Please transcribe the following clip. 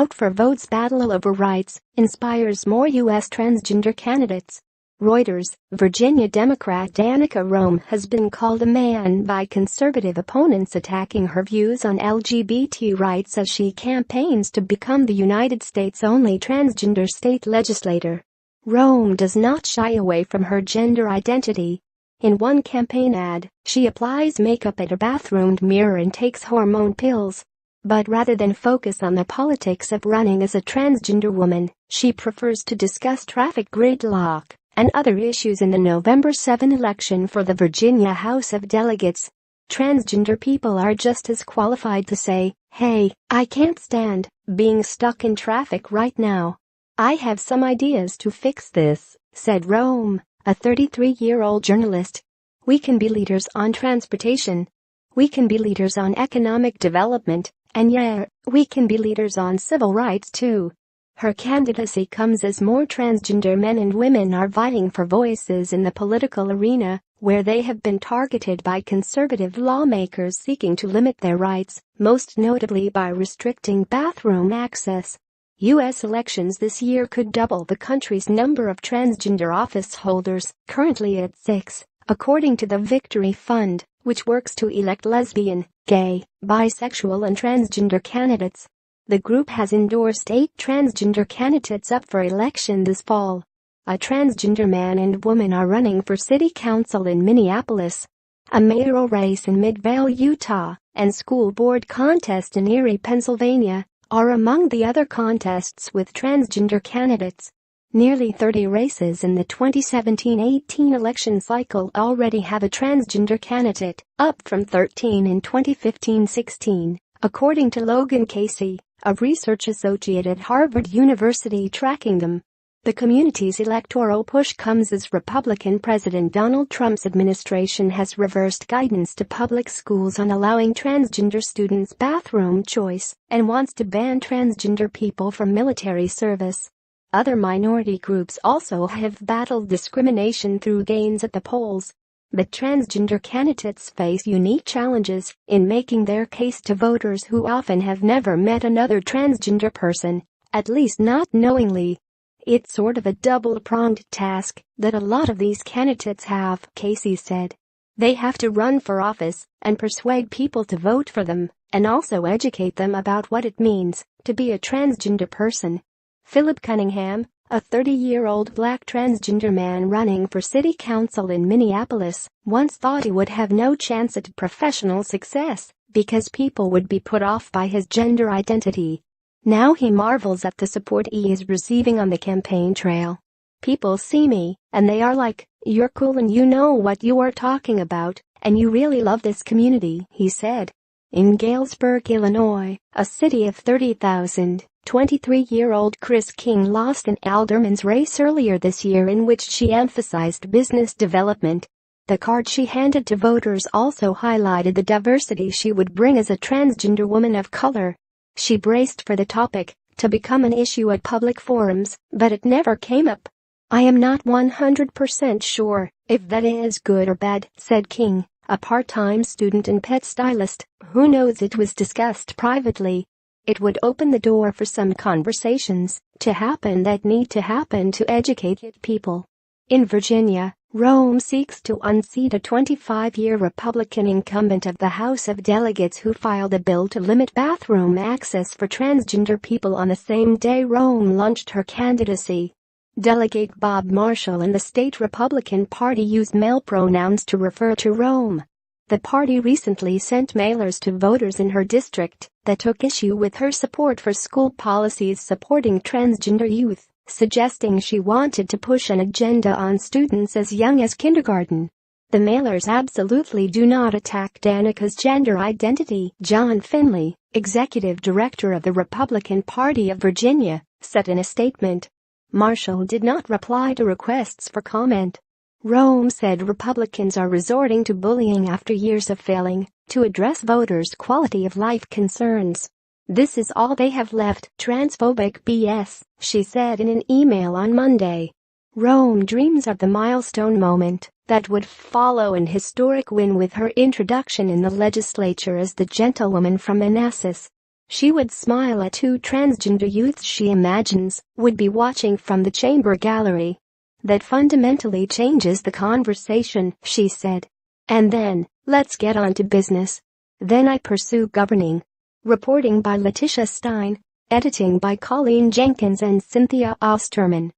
Out for votes, battle over rights inspires more U.S. transgender candidates. Reuters. Virginia Democrat Danica Roem has been called a man by conservative opponents attacking her views on LGBT rights as she campaigns to become the United States' only transgender state legislator. Roem does not shy away from her gender identity. In one campaign ad, she applies makeup at a bathroom mirror and takes hormone pills. But rather than focus on the politics of running as a transgender woman, she prefers to discuss traffic gridlock and other issues in the November 7 election for the Virginia House of Delegates. Transgender people are just as qualified to say, "Hey, I can't stand being stuck in traffic right now. I have some ideas to fix this," said Roem, a 33-year-old journalist. "We can be leaders on transportation. We can be leaders on economic development, and yeah, we can be leaders on civil rights too." Her candidacy comes as more transgender men and women are vying for voices in the political arena, where they have been targeted by conservative lawmakers seeking to limit their rights, most notably by restricting bathroom access. U.S. elections this year could double the country's number of transgender office holders, currently at 6, according to the Victory Fund, which works to elect lesbian, gay, bisexual and transgender candidates. The group has endorsed 8 transgender candidates up for election this fall. A transgender man and woman are running for city council in Minneapolis, a mayoral race in Midvale, Utah, and school board contest in Erie, Pennsylvania, are among the other contests with transgender candidates. Nearly 30 races in the 2017-18 election cycle already have a transgender candidate, up from 13 in 2015-16, according to Logan Casey, a research associate at Harvard University tracking them. The community's electoral push comes as Republican President Donald Trump's administration has reversed guidance to public schools on allowing transgender students bathroom choice and wants to ban transgender people from military service. Other minority groups also have battled discrimination through gains at the polls. But transgender candidates face unique challenges in making their case to voters who often have never met another transgender person, at least not knowingly. It's sort of a double-pronged task that a lot of these candidates have, Casey said. They have to run for office and persuade people to vote for them, and also educate them about what it means to be a transgender person. Philip Cunningham, a 30-year-old black transgender man running for city council in Minneapolis, once thought he would have no chance at professional success because people would be put off by his gender identity. Now he marvels at the support he is receiving on the campaign trail. "People see me, and they are like, 'You're cool and you know what you are talking about, and you really love this community,'" he said. In Galesburg, Illinois, a city of 30,000, 23-year-old Chris King lost an alderman's race earlier this year in which she emphasized business development. The card she handed to voters also highlighted the diversity she would bring as a transgender woman of color. She braced for the topic to become an issue at public forums, but it never came up. "I am not 100% sure if that is good or bad," said King, a part-time student and pet stylist, who knows it was discussed privately. "It would open the door for some conversations to happen that need to happen to educate people." In Virginia, Roem seeks to unseat a 25-year Republican incumbent of the House of Delegates who filed a bill to limit bathroom access for transgender people on the same day Roem launched her candidacy. Delegate Bob Marshall and the state Republican Party used male pronouns to refer to Roem. The party recently sent mailers to voters in her district that took issue with her support for school policies supporting transgender youth, suggesting she wanted to push an agenda on students as young as kindergarten. The mailers absolutely do not attack Danica's gender identity, John Finley, executive director of the Republican Party of Virginia, said in a statement. Marshall did not reply to requests for comment. Roem said Republicans are resorting to bullying after years of failing to address voters' quality of life concerns. "This is all they have left, transphobic BS," she said in an email on Monday. Roem dreams of the milestone moment that would follow an historic win with her introduction in the legislature as the gentlewoman from Manassas. She would smile at two transgender youths she imagines would be watching from the chamber gallery. That fundamentally changes the conversation, she said. And then, let's get on to business. Then I pursue governing. Reporting by Letitia Stein. Editing by Colleen Jenkins and Cynthia Osterman.